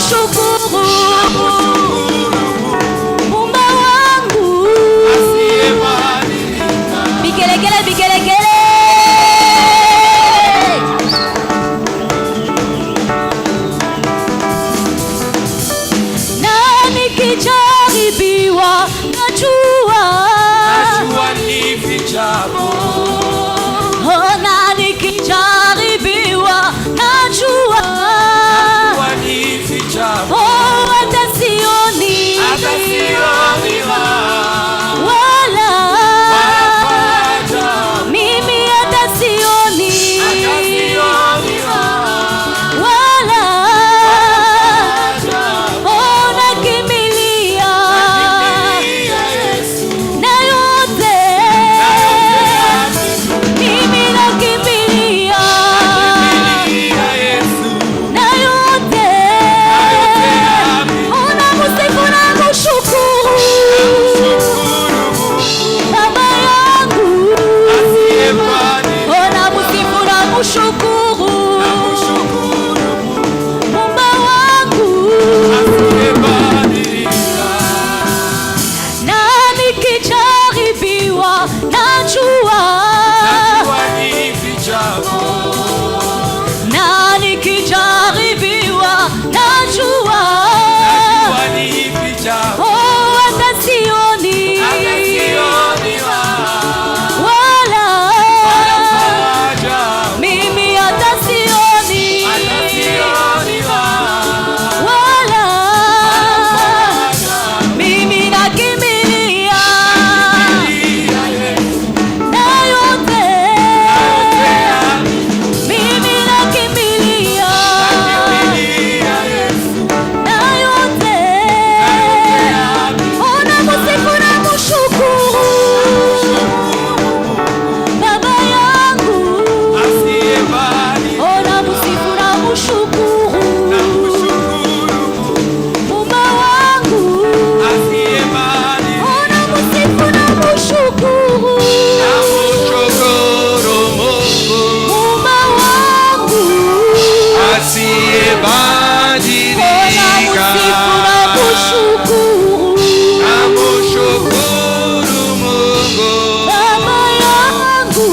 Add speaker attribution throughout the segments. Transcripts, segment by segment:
Speaker 1: nakushukuru Muumba wangu. Vigelegele, vigelegele. Na nikijaribiwa najua
Speaker 2: ni vichapo.
Speaker 1: Oh, na nikijaribiwa najua
Speaker 2: ni vichapo.
Speaker 1: Oh, hata sioni wala mimi hata sioni wala oh, nakimbilia na yote mimi nakimbilia na yote unamusifu na kushukuru Baba yangu unamusifu na kushukuru Muumba wangu na nikijaribiwa najua na nikijaribiwa najua oh, hata sioni wala mimi hata sioni wala mimi nakimbilia na yote mimi nakimbilia na yote unamusifu na kushukuru Baba yangu unamusifu na kushukuru Muumba wangu unamusifu na kushukuru Muumba wangu unamusifu na kushukuru Baba yangu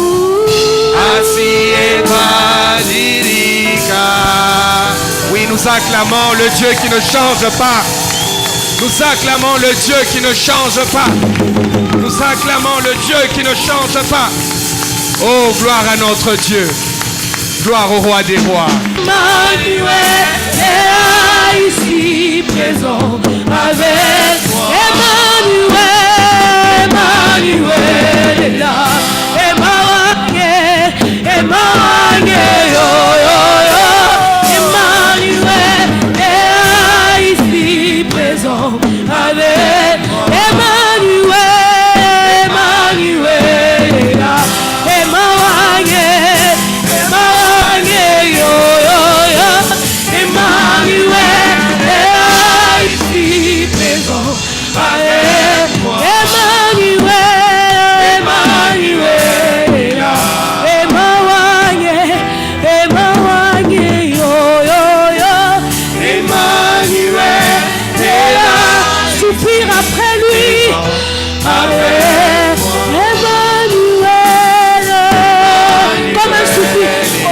Speaker 2: Oui, nous acclamons le Dieu qui ne change pas. Nous acclamons le Dieu qui ne change pas. Nous acclamons le Dieu qui ne change pas. Oh, gloire à notre Dieu. Gloire au roi des rois.
Speaker 1: Emmanuel est là ici présent avec moi. Emmanuel est là. Emmanuel, yo yo yo. Emmanuel est là ici présent avec moi. Emmanuel est là. Emmanuel, yo yo yo. Emmanuel est là ici présent avec moi. Emmanuel est là. Emmanuel, yo yo yo. Emmanuel est là. Soupir après lui. Avec Emmanuel, comme un soupir. Oh,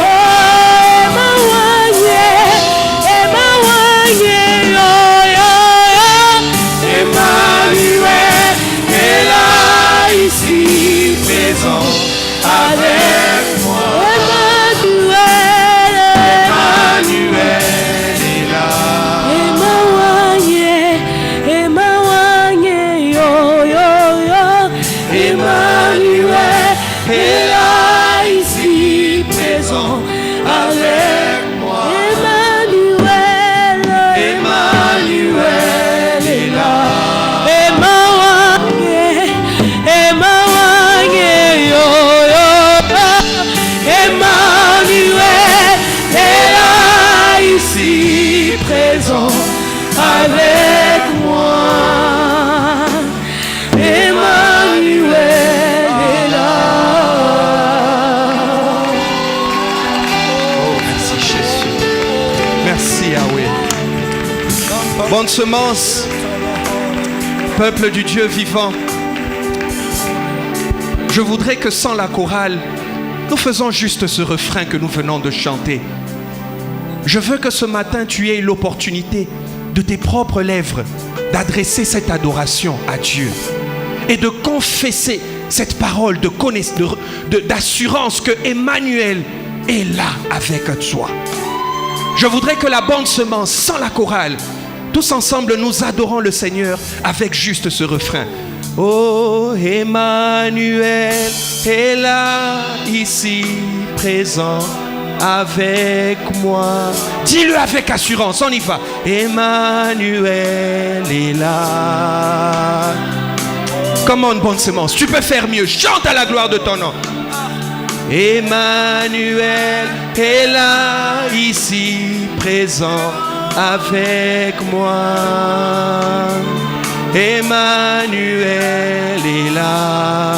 Speaker 1: Emmanuel, yo yo yo. Emmanuel est là ici présent avec moi. Emmanuel est là. Emmanuel, yo yo yo. Emmanuel est là ici présent avec moi. Emmanuel est là. Emmanuel, yo yo yo. Emmanuel est là ici présent avec moi. Emmanuel est là.
Speaker 2: Oh, merci Jésus. Merci Yahweh. Bonne semence, peuple du Dieu vivant. Je voudrais que sans la chorale, nous faisons juste ce refrain que nous venons de chanter. Je veux que ce matin, tu aies l'opportunité de tes propres lèvres d'adresser cette adoration à Dieu et de confesser cette parole d'assurance que Emmanuel est là avec toi. Je voudrais que la bande semence, sans la chorale, tous ensemble nous adorons le Seigneur avec juste ce refrain. Oh, Emmanuel est là, ici, présent avec moi. Dis-le avec assurance, on y va. Emmanuel est là. Comment une bonne semence? Tu peux faire mieux. Chante à la gloire de ton nom. Emmanuel est là, ici, présent avec moi. Emmanuel est là.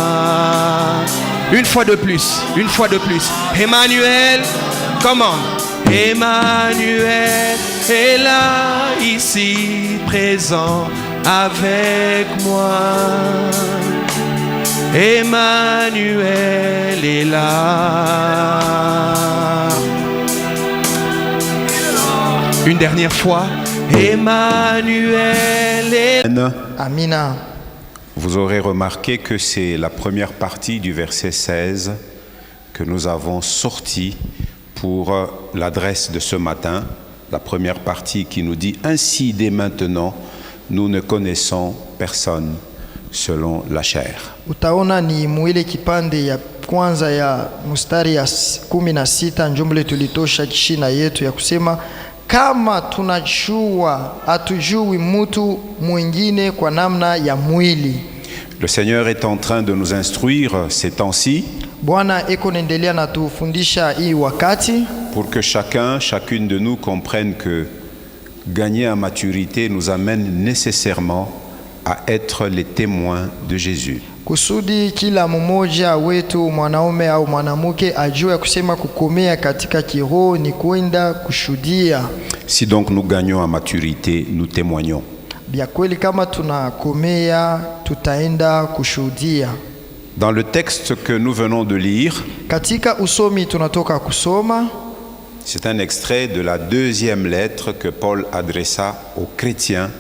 Speaker 2: Une fois de plus, une fois de plus. Emmanuel, comment? Emmanuel est là, ici, présent avec moi. Emmanuel est là. Une dernière fois. Emmanuel est là.
Speaker 3: Amina.
Speaker 4: Vous aurez remarqué que c'est la première partie du verset 16 que nous avons sorti pour l'adresse de ce matin. La première partie qui nous dit « Ainsi dès maintenant, nous ne connaissons personne selon la chair. »
Speaker 3: Utaona ni mwile kipande ya kwanza ya mstari ya 16 njumble tulitosha china yetu ya kusema kama tunajua hatujui mtu mwingine kwa namna ya mwili.
Speaker 4: Le Seigneur est en train de nous instruire ces temps-ci
Speaker 3: Bwana eko naendelea na tufundisha hii wakati
Speaker 4: pour que chacune de nous comprenne que gagner en maturité nous amène nécessairement à être les témoins de Jésus.
Speaker 3: kusudi kila mmoja wetu mwanaume au mwanamke ajue kusema kukomea katika kiroho ni kwenda kushuhudia.
Speaker 4: Si donc nous gagnons en maturité, nous témoignons.
Speaker 3: Bia kweli kama tunakomea tutaenda kushuhudia.
Speaker 4: Dans le texte que nous venons de lire,
Speaker 3: Katika usomi tunatoka kusoma,
Speaker 4: c'est un extrait de la deuxième lettre que Paul adressa aux chrétiens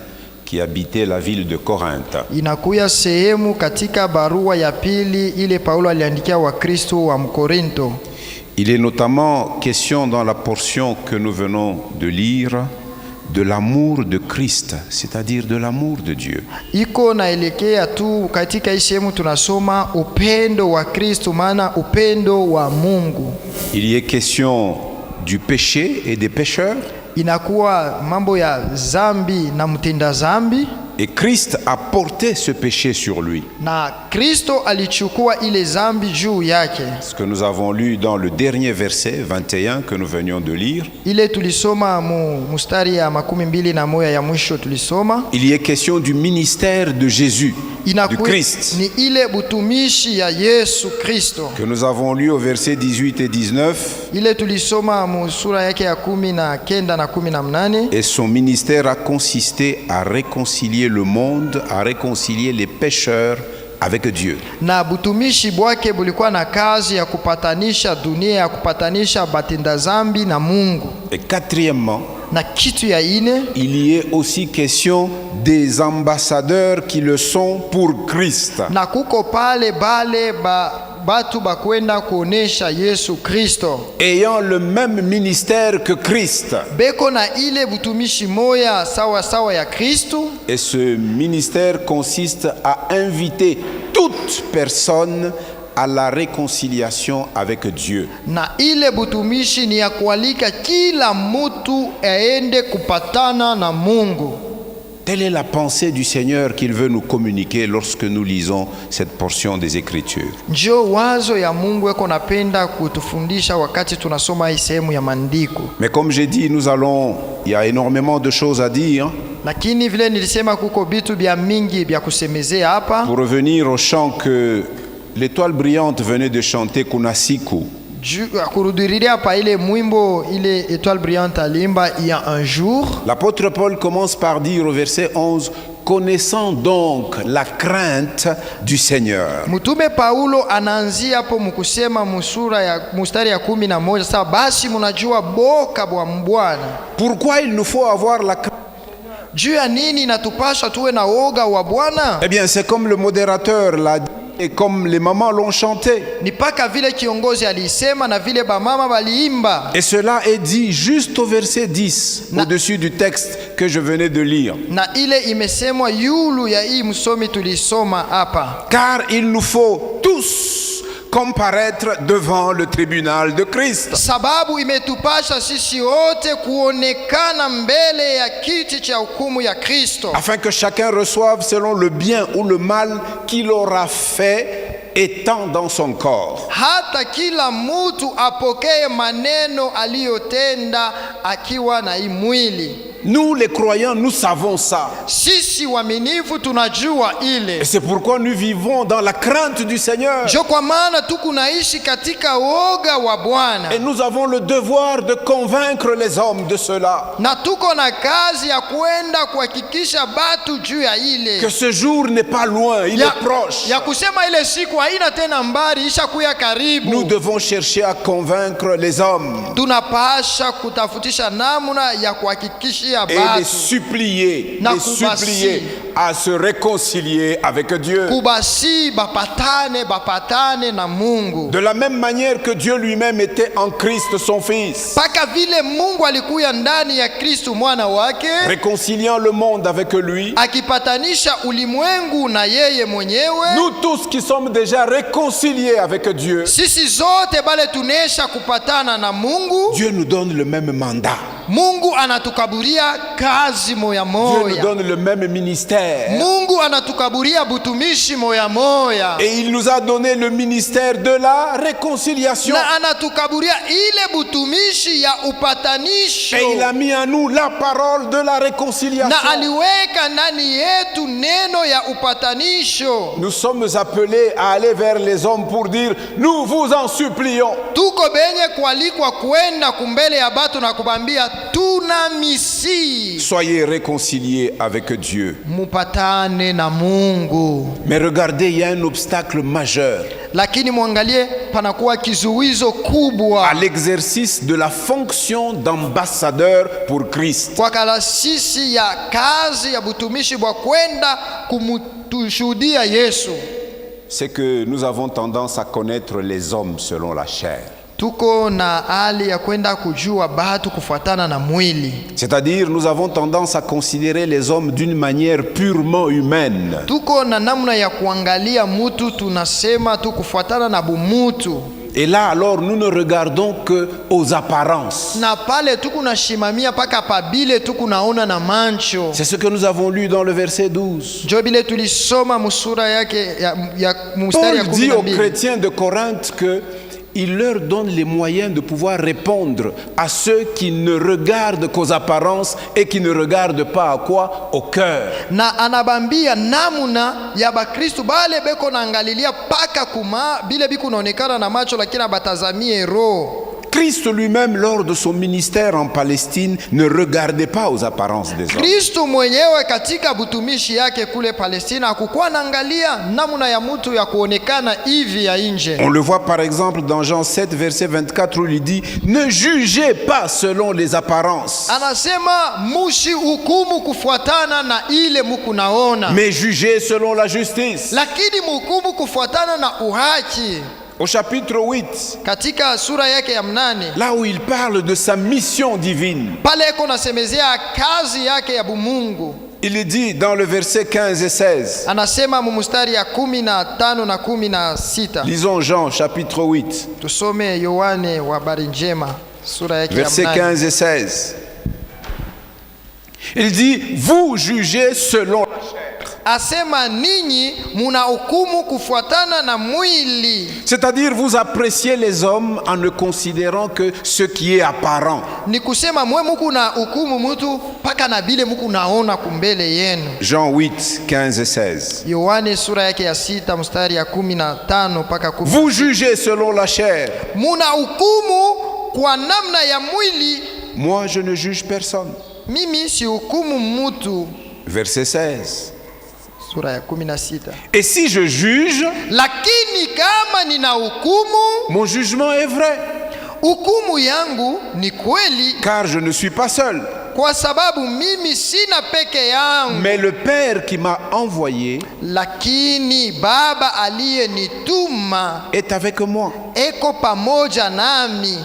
Speaker 4: qui habitaient la ville de Corinthe.
Speaker 3: inakuya sehemu katika barua ya pili ile Paulo aliandikia Wakristo wa Mkorinto.
Speaker 4: Il est notamment question dans la portion que nous venons de lire de l'amour de Christ, c'est-à-dire de l'amour de Dieu.
Speaker 3: Iko naelekea tu katika hii sehemu tunasoma upendo wa Kristo, maana upendo wa Mungu.
Speaker 4: Il y est question du péché et des pécheurs.
Speaker 3: Inakuwa mambo ya zambi na mtenda zambi,
Speaker 4: Et Christ a porté ce péché sur lui.
Speaker 3: na Kristo alichukua ile zambi juu yake.
Speaker 4: Ce que nous avons lu dans le dernier verset 21 que nous venions de lire.
Speaker 3: Ile tulisoma mustari ya 21 ya mwisho tulisoma.
Speaker 4: Il y est question du ministère de Jésus, du Christ,
Speaker 3: ni ile butumishi ya Yesu Kristo.
Speaker 4: que nous avons lu au verset 18 et 19.
Speaker 3: Ile tulisoma sura yake ya 19 na 18.
Speaker 4: Et son ministère a consisté à réconcilier le monde, à réconcilier les pécheurs avec Dieu.
Speaker 3: Na butumishi bwake bulikuwa na kazi ya kupatanisha dunia, ya kupatanisha batenda zambi na Mungu.
Speaker 4: Et quatrièmement,
Speaker 3: Na kitu ya ine,
Speaker 4: il y est aussi question des ambassadeurs qui le sont pour Christ.
Speaker 3: na kuko pale bale batu bakwenda kuonesha Yesu Kristo,
Speaker 4: Ayant le même ministère que Christ.
Speaker 3: beko na ile butumishi moya sawa sawa ya Kristo.
Speaker 4: Et ce ministère consiste à inviter toute personne à la réconciliation avec Dieu.
Speaker 3: Na ile butumishi ni ya kualika kila mutu aende kupatana na Mungu.
Speaker 4: Telle est la pensée du Seigneur qu'il veut nous communiquer lorsque nous lisons cette portion des Écritures.
Speaker 3: Njo wazo ya Mungu eko napenda kutufundisha wakati tunasoma hii sehemu ya maandiko.
Speaker 4: Mais comme j'ai dit, il y a énormément de choses à dire.
Speaker 3: Lakini vile nilisema kuko bitu bya mingi bya kusemezea hapa.
Speaker 4: Pour revenir au chant que l'étoile brillante venait de chanter, Kunasiku.
Speaker 3: kurudiria pa ile mwimbo ile étoile brillante alimba il y a un jour.
Speaker 4: L'apôtre Paul commence par dire au verset 11, connaissant donc la crainte du Seigneur.
Speaker 3: Mtume Paulo anaanzia hapo mkusema musura ya mstari ya 11, sasa basi mnajua boka bwa Bwana.
Speaker 4: Pourquoi il nous faut avoir la crainte?
Speaker 3: Juu ya nini inatupasha tuwe na woga wa Bwana?
Speaker 4: Eh bien, c'est comme le modérateur l'a dit et comme les mamans l'ont chanté.
Speaker 3: Ni paka vile kiongozi alisema na vile bamama baliimba.
Speaker 4: Et cela est dit juste au verset 10, au-dessus du texte que je venais de lire.
Speaker 3: Na ile imesemwa yulu ya hii msomi tulisoma hapa.
Speaker 4: Car il nous faut tous comparaître devant le tribunal de Christ.
Speaker 3: Sababu imetupasha sisi wote kuonekana mbele ya kiti cha hukumu ya Kristo.
Speaker 4: Afin que chacun reçoive selon le bien ou le mal qu'il aura fait étant dans son corps.
Speaker 3: Hata kila mtu apokee maneno aliyotenda akiwa na hii mwili.
Speaker 4: Nous les croyants, nous savons ça.
Speaker 3: Sisi waaminifu tunajua ile.
Speaker 4: Et c'est pourquoi nous vivons dans la crainte du Seigneur.
Speaker 3: Jo kwa maana tukunaishi katika woga wa Bwana.
Speaker 4: Et nous avons le devoir de convaincre les hommes de cela.
Speaker 3: Na tuko na kazi ya kwenda kuhakikisha batu juu ya ile.
Speaker 4: Que ce jour n'est pas loin, il est proche.
Speaker 3: Ya kusema ile siku haina tena mbali, ishakuya karibu.
Speaker 4: Nous devons chercher à convaincre les hommes.
Speaker 3: Tunapasha kutafutisha namna ya kuhakikisha
Speaker 4: et les supplier à se réconcilier avec Dieu. De la même manière que Dieu lui-même était en Christ son Fils, réconciliant le monde avec lui, nous tous qui sommes déjà réconciliés avec Dieu, Dieu nous donne le même mandat.
Speaker 3: Mungu anatukaburia kazi moya moya.
Speaker 4: Dieu nous donne le même ministère.
Speaker 3: Mungu anatukaburia butumishi moya moya.
Speaker 4: Et il nous a donné le ministère de la réconciliation.
Speaker 3: Na anatukaburia ile butumishi ya upatanisho.
Speaker 4: Et il a mis en nous la parole de la réconciliation.
Speaker 3: Na aliweka ndani yetu neno ya upatanisho.
Speaker 4: Nous sommes appelés à aller vers les hommes pour dire nous vous en supplions.
Speaker 3: Tuko benye kualikwa kwenda kumbele ya batu na kubambia
Speaker 4: soyez réconciliés avec Dieu.
Speaker 3: Mupatane na Mungu.
Speaker 4: Mais regardez, il y a un obstacle majeur
Speaker 3: lakini muangalie panakuwa kizuizo kubwa
Speaker 4: à l'exercice de la fonction d'ambassadeur pour Christ.
Speaker 3: Kwa kalasisi ya kazi ya butumishi bwa kwenda kumutushuhudia Yesu.
Speaker 4: C'est que nous avons tendance à connaître les hommes selon la chair.
Speaker 3: Tuko na hali ya kwenda kujua batu kufuatana na mwili.
Speaker 4: C'est-à-dire nous avons tendance à considérer les hommes d'une manière purement humaine.
Speaker 3: Tuko na namna ya kuangalia mutu tunasema tu kufuatana na bumutu.
Speaker 4: Et là alors nous ne regardons que aux apparences.
Speaker 3: Na pale tuko na shimamia paka pabile tuko naona na mancho.
Speaker 4: C'est ce que nous avons lu dans le verset 12.
Speaker 3: Jobile tulisoma musura yake ya mustari ya 12.
Speaker 4: Paul dit aux chrétiens de Corinthe que il leur donne les moyens de pouvoir répondre à ceux qui ne regardent qu'aux apparences et qui ne regardent pas à quoi? Au cœur.
Speaker 3: Na anabambia namuna ya bakristu bale beko naangalilia paka kuma bile biku naonekana na macho lakini abatazamie roho.
Speaker 4: Christ lui-même, lors de son ministère en Palestine, ne regardait pas aux apparences des hommes.
Speaker 3: Kristo mwenyewe katika butumishi yake kule Palestina hakukuwa naangalia namna ya mtu ya kuonekana hivi ya nje.
Speaker 4: On le voit par exemple dans Jean 7 verset 24 où il dit ne jugez pas selon les apparences.
Speaker 3: Anasema mushi hukumu kufuatana na ile muku naona.
Speaker 4: Mais jugez selon la justice.
Speaker 3: Lakini muhukumu kufuatana na uhaki.
Speaker 4: Au chapitre 8,
Speaker 3: katika sura yake ya 8,
Speaker 4: là où il parle de sa mission divine,
Speaker 3: pale eko nasemezea kazi yake ya bumungu.
Speaker 4: Il est dit dans le verset 15 et 16.
Speaker 3: Anasema mumustari ya 15 na 16.
Speaker 4: Lisons Jean chapitre 8.
Speaker 3: Tusome Yohane wa habari njema sura yake ya 8.
Speaker 4: Verset 15 et 16. Il dit vous jugez selon la chair.
Speaker 3: asema ninyi muna hukumu kufuatana na mwili.
Speaker 4: C'est-à-dire vous appréciez les hommes en ne considérant que ce qui est apparent.
Speaker 3: Ni kusema mwe muku na hukumu mtu paka na bile muku naona kumbele yenu.
Speaker 4: Jean 8, 15 et 16.
Speaker 3: Yohane sura yake ya 6 mstari ya 15 paka 10.
Speaker 4: Vous jugez selon la chair.
Speaker 3: Muna hukumu kwa namna ya mwili.
Speaker 4: Moi je ne juge personne.
Speaker 3: Mimi si hukumu mtu.
Speaker 4: Verset 16.
Speaker 3: Sura ya 16.
Speaker 4: Et si je juge,
Speaker 3: lakini kama nina hukumu,
Speaker 4: mon jugement est vrai.
Speaker 3: Hukumu yangu ni kweli,
Speaker 4: car je ne suis pas seul.
Speaker 3: Kwa sababu mimi sina peke yangu.
Speaker 4: Mais le Père qui m'a envoyé,
Speaker 3: lakini Baba aliyenituma
Speaker 4: est avec moi.
Speaker 3: Eko pamoja nami.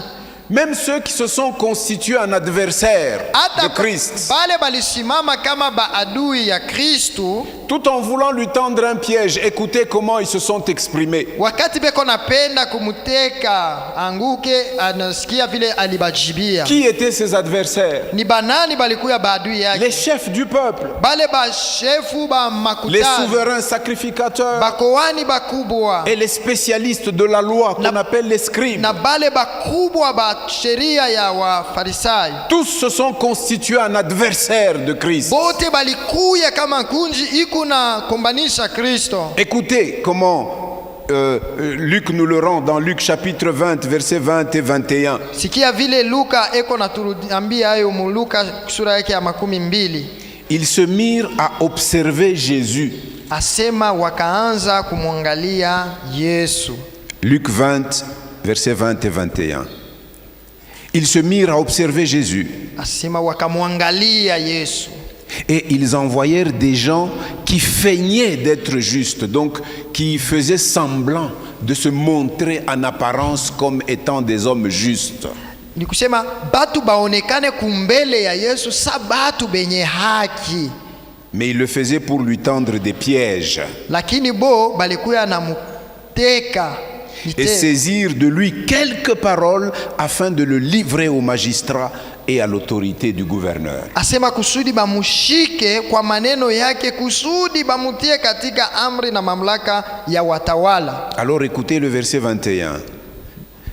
Speaker 4: Même ceux qui se sont constitués en adversaires de Christ,
Speaker 3: bale balisimama kama baadui ya Kristo,
Speaker 4: tout en voulant lui tendre un piège, écoutez comment ils se sont exprimés.
Speaker 3: Wakati beko napenda kumuteka anguke, anasikia vile alibajibia.
Speaker 4: Qui étaient ses adversaires?
Speaker 3: Ni banani balikuya baadui yake?
Speaker 4: Les chefs du peuple,
Speaker 3: bale ba chefu ba makutano,
Speaker 4: les souverains sacrificateurs,
Speaker 3: bakowani bakubwa,
Speaker 4: et les spécialistes de la loi qu'on appelle les scribes.
Speaker 3: Na bale bakubwa ba sheria ya Wafarisayo.
Speaker 4: Tous se sont constitués en adversaires de Christ.
Speaker 3: Bote balikuya kama kunji ikuna kombanisha Kristo.
Speaker 4: Écoutez comment Luc nous le rend dans Luc chapitre 20 versets 20 et 21.
Speaker 3: Sikia vile Luka eko natuambia hayo mu Luka sura yake ya 12.
Speaker 4: Ils se mirent à observer Jésus.
Speaker 3: Asema wakaanza kumwangalia Yesu.
Speaker 4: Luc 20 versets 20 et 21. Ils se mirent à observer Jésus.
Speaker 3: Asema wakamwangalia Yesu.
Speaker 4: Et ils envoyèrent des gens qui feignaient d'être justes, donc qui faisaient semblant de se montrer en apparence comme étant des hommes justes.
Speaker 3: Ni kusema batu baonekane kumbele ya Yesu sa batu benye haki.
Speaker 4: Mais ils le faisaient pour lui tendre des pièges.
Speaker 3: Lakini bo balikuya na muteka.
Speaker 4: Et saisir de lui quelques paroles afin de le livrer au magistrat et à l'autorité du gouverneur.
Speaker 3: Asema kusudi bamushike kwa maneno yake, kusudi bamutie katika amri na mamlaka ya watawala.
Speaker 4: Alors écoutez le verset 21.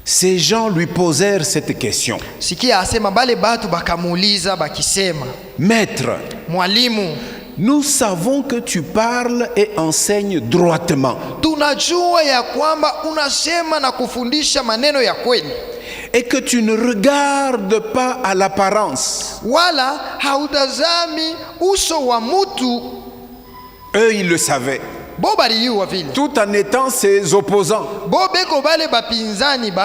Speaker 4: Ces gens lui posèrent cette question.
Speaker 3: Sikia asema bale batu bakamuuliza bakisema, Maître, mwalimu,
Speaker 4: nous savons que tu parles et enseignes droitement.
Speaker 3: Tunajua ya kwamba unasema na kufundisha maneno ya kweli.
Speaker 4: Et que tu ne regardes pas à l'apparence.
Speaker 3: Wala hautazami uso wa mutu.
Speaker 4: Eux, ils le savaient. Tout en étant ses opposants.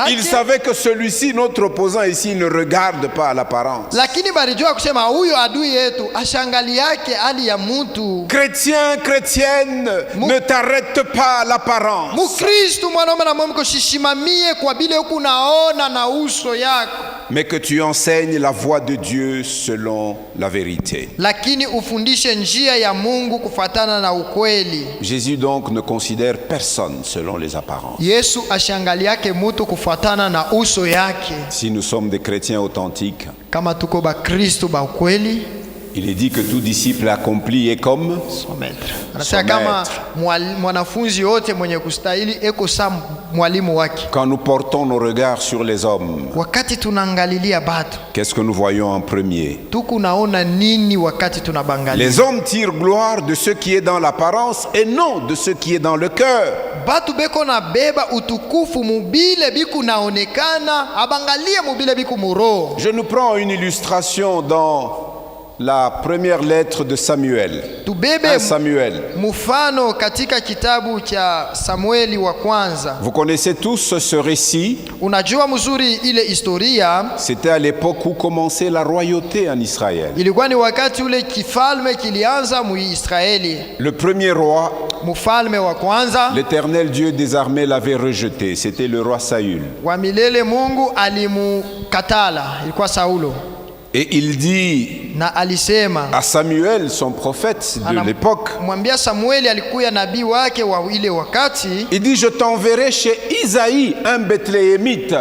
Speaker 4: Ils savaient que celui-ci, notre opposant ici, ne regarde pas à l'apparence. Chrétien, chrétienne, ne t'arrête pas à l'apparence. Mais que tu enseignes la voie de Dieu selon la vérité. Jésus donc ne considère personne selon les apparences. Si nous sommes des chrétiens authentiques, il est dit que tout disciple accompli est comme son maître. Quand nous portons nos regards sur les hommes, qu'est-ce que nous voyons en premier? Les hommes tirent gloire de ce qui est dans l'apparence et non de ce qui est dans le cœur. Je nous prends une illustration dans la première lettre de Samuel. Samuel. Vous connaissez tous ce récit. C'était à l'époque où commençait la royauté en Israël. Le premier roi, l'Éternel Dieu des armées l'avait rejeté. C'était le roi Saül. Et il dit à Samuel, son prophète de l'époque, il dit, je t'enverrai chez Isaïe, un Bethléemite.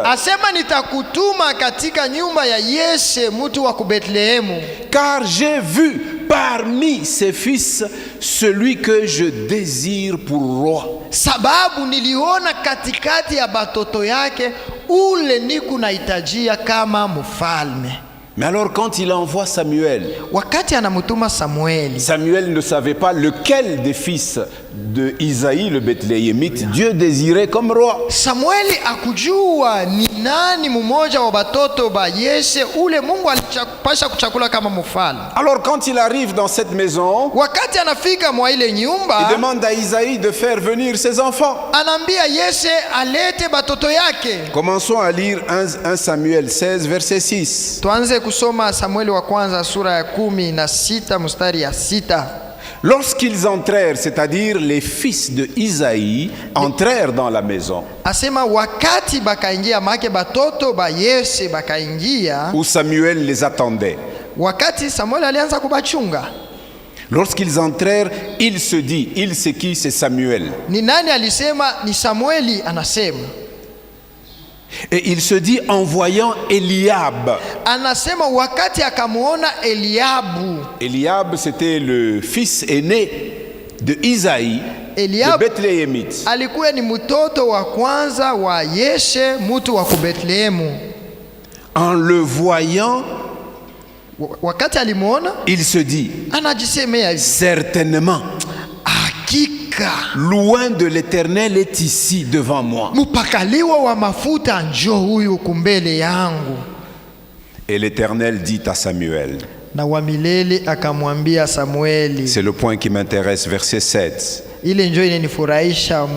Speaker 4: Car j'ai vu parmi ses fils celui que je désire pour roi.
Speaker 3: sababu niliona katikati ya batoto yake ule niku nahitajia kama mfalme.
Speaker 4: Mais alors quand il envoie Samuel,
Speaker 3: Wakati anamutuma Samueli,
Speaker 4: Samuel ne savait pas lequel des fils de Isaïe le Bethléemite Dieu désirait comme roi.
Speaker 3: Samueli akujua ni nani mmoja wa batoto ba Yese ule Mungu alipasha kuchakula kama mfalme.
Speaker 4: Alors quand il arrive dans cette maison,
Speaker 3: Wakati anafika mwa ile nyumba,
Speaker 4: il demande à Isaïe de faire venir ses enfants.
Speaker 3: anambia Yese alete batoto yake.
Speaker 4: Commençons à lire 1 Samuel 16 verset 6.
Speaker 3: Tuanze kusoma Samueli wa kwanza sura ya 16 mstari ya 6.
Speaker 4: Lorsqu'ils entrèrent, c'est-à-dire les fils de Isaïe, entrèrent dans la maison
Speaker 3: Asema wakati bakaingia, make batoto ba Yese bakaingia,
Speaker 4: où Samuel les attendait.
Speaker 3: wakati Samueli alianza kubachunga.
Speaker 4: Lorsqu'ils entrèrent, il se dit, il c'est qui? C'est Samuel.
Speaker 3: Ni nani alisema? Ni Samueli anasema.
Speaker 4: Et il se dit en voyant Eliab.
Speaker 3: Anasema wakati akamuona Eliabu.
Speaker 4: Eliab, c'était le fils aîné de Isaïe,
Speaker 3: Eliab
Speaker 4: de Bethléemite.
Speaker 3: alikuwa ni mtoto wa kwanza wa Yeshe, mtu wa Bethlehemu.
Speaker 4: En le voyant,
Speaker 3: Wakati alimuona,
Speaker 4: il se dit,
Speaker 3: anajisemea hivi,
Speaker 4: certainement,
Speaker 3: hakika
Speaker 4: loin de l'Éternel est ici devant moi.
Speaker 3: mpakaliwa wa mafuta njoo huyu kumbele yangu.
Speaker 4: Et l'Éternel dit à Samuel,
Speaker 3: Na wa milele akamwambia Samueli.
Speaker 4: c'est le point qui m'intéresse, verset 7.
Speaker 3: Ile njoo inanifurahisha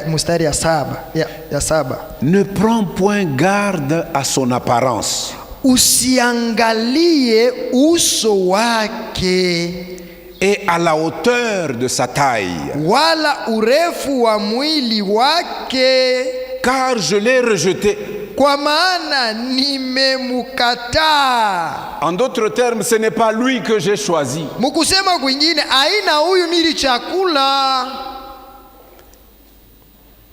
Speaker 3: mstari ya 7.
Speaker 4: Ne prends point garde à son apparence.
Speaker 3: Usiangalie uso wake
Speaker 4: Et à la hauteur de sa taille,
Speaker 3: wala urefu wa mwili wake,
Speaker 4: car je l'ai rejeté.
Speaker 3: kwa maana nimemukataa.
Speaker 4: En d'autres termes, ce n'est pas lui que j'ai choisi.
Speaker 3: Mukusema kwingine, aina huyu nilichakula.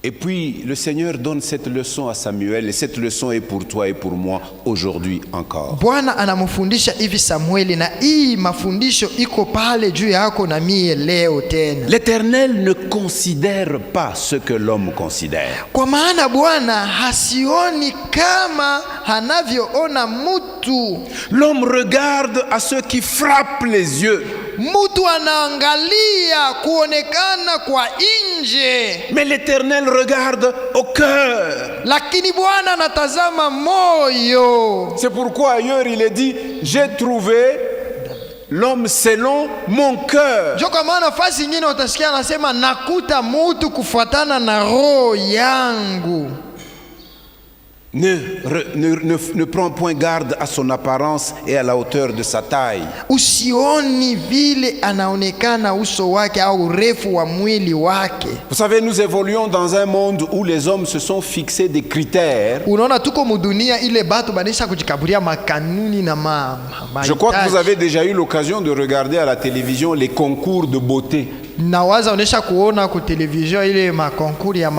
Speaker 4: Et puis le Seigneur donne cette leçon à Samuel, et cette leçon est pour toi et pour moi aujourd'hui encore.
Speaker 3: Bwana anamfundisha hivi Samueli, na hii mafundisho iko pale juu yako na mie leo tena.
Speaker 4: L'Éternel ne considère pas ce que l'homme considère.
Speaker 3: Kwa maana Bwana hasioni kama hanavyoona mutu.
Speaker 4: L'homme regarde à ceux qui frappent les yeux.
Speaker 3: Mutu anaangalia kuonekana kwa nje,
Speaker 4: Mais l'Éternel regarde au cœur.
Speaker 3: lakini Bwana anatazama moyo.
Speaker 4: C'est pourquoi ailleurs il est dit, j'ai trouvé l'homme selon mon cœur.
Speaker 3: Ndio kwa maana nafasi nyingine utasikia anasema nakuta mutu kufuatana na roho yangu.
Speaker 4: Ne prends point garde à son apparence et à la hauteur de sa taille.
Speaker 3: Usioni vile anaonekana uso wake au urefu wa mwili wake.
Speaker 4: Vous savez, nous évoluons dans un monde où les hommes se sont fixés des critères.
Speaker 3: Unaona tuko mudunia ile batu banisha kujikaburia makanuni na
Speaker 4: Je crois que vous avez déjà eu l'occasion de regarder à la télévision les concours de beauté.
Speaker 3: Nawaza onesha kuona ku television ile makonkuri ya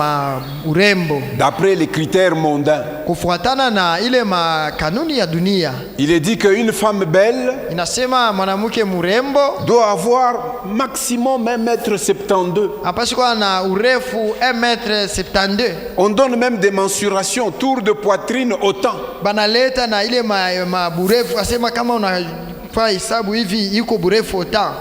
Speaker 3: urembo
Speaker 4: d'après les critères mondains.
Speaker 3: Kufuatana na ile makanuni ya dunia.
Speaker 4: Il est dit qu'une femme belle
Speaker 3: inasema mwanamke murembo
Speaker 4: doit avoir maximum 1m72.
Speaker 3: Hapashi kuwa na urefu 1m72.
Speaker 4: On donne même des mensurations, tour de poitrine autant.
Speaker 3: Banaleta na ile burefu asema kama unafaa hesabu hivi iko burefu autant.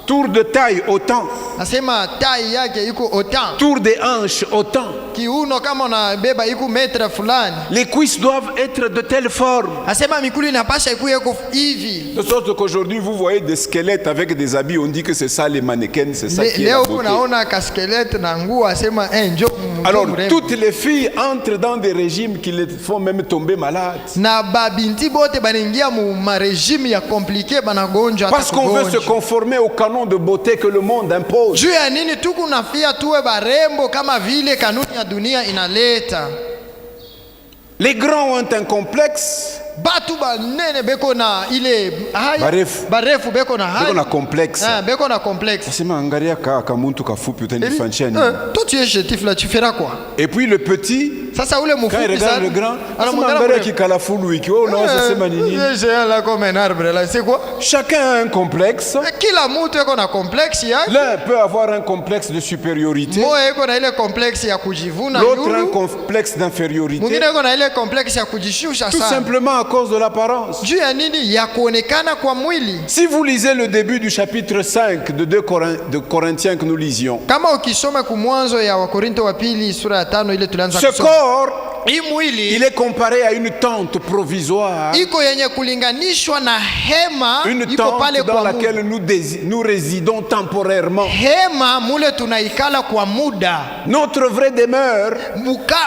Speaker 4: Tour de taille autant.
Speaker 3: Nasema taille yake iko autant.
Speaker 4: Tour des hanches autant.
Speaker 3: Kiuno kama unabeba iko metre fulani.
Speaker 4: Les cuisses doivent être de telle forme.
Speaker 3: Nasema mikulu inapasha ikuwe iko hivi.
Speaker 4: De sorte qu'aujourd'hui vous voyez des squelettes avec des habits, on dit que c'est ça les mannequins, c'est ça qui est la beauté.
Speaker 3: Unaona ka squelette na nguo asema njoo.
Speaker 4: Alors toutes les filles entrent dans des régimes qui les font même tomber malades.
Speaker 3: Na babinti bote banaingia mu régime ya compliqué banagonjwa.
Speaker 4: Parce qu'on veut se conformer au canon de beauté que le monde impose.
Speaker 3: Juu ya nini tukunafia tuwe barembo kama vile kanuni ya dunia inaleta.
Speaker 4: Les grands ont un complexe.
Speaker 3: Batu banene beko na ile
Speaker 4: barefu
Speaker 3: beko na
Speaker 4: beko na complexe.
Speaker 3: Beko na complexe.
Speaker 4: Sema angalia ka muntu kafupi utanifanyia nini?
Speaker 3: Toi tu es chétif là, tu feras quoi?
Speaker 4: Et puis le petit
Speaker 3: Sasa ule
Speaker 5: Quand il
Speaker 3: mfupi
Speaker 5: regarde le
Speaker 3: sana
Speaker 5: grand,
Speaker 3: anamwangalia
Speaker 5: anamwangalia
Speaker 3: mrefu.
Speaker 5: kikalafulu ikiwa unaweza sema ni nini?
Speaker 3: Yeye là comme un arbre là, c'est quoi?
Speaker 5: Chacun a un complexe.
Speaker 3: Kila mtu yuko na complexe yake.
Speaker 5: L'un peut avoir un complexe de supériorité,
Speaker 3: Mmoja yuko na ile complexe ya kujivuna
Speaker 5: l'autre un
Speaker 3: yulu.
Speaker 5: complexe d'infériorité,
Speaker 3: Mwingine yuko na ile complexe ya kujishusha
Speaker 5: tout
Speaker 3: sana.
Speaker 5: simplement à cause de l'apparence.
Speaker 3: Juu ya nini? Ya kuonekana kwa mwili.
Speaker 5: Si vous lisez le début du chapitre 5 de 2 Corinthiens que nous lisions,
Speaker 3: Kama ukisoma kumwanzo ya Wakorinto wa pili sura ya 5 ile tulianza
Speaker 5: ce
Speaker 3: kusoma.
Speaker 5: corps,
Speaker 3: Hii mwili
Speaker 5: il est comparé à une tente provisoire,
Speaker 3: iko yenye kulinganishwa na hema
Speaker 5: une
Speaker 3: iko pale
Speaker 5: tente dans
Speaker 3: kwa muda.
Speaker 5: laquelle nous résidons temporairement.
Speaker 3: Hema mule tunaikala kwa muda.
Speaker 5: Notre vraie demeure,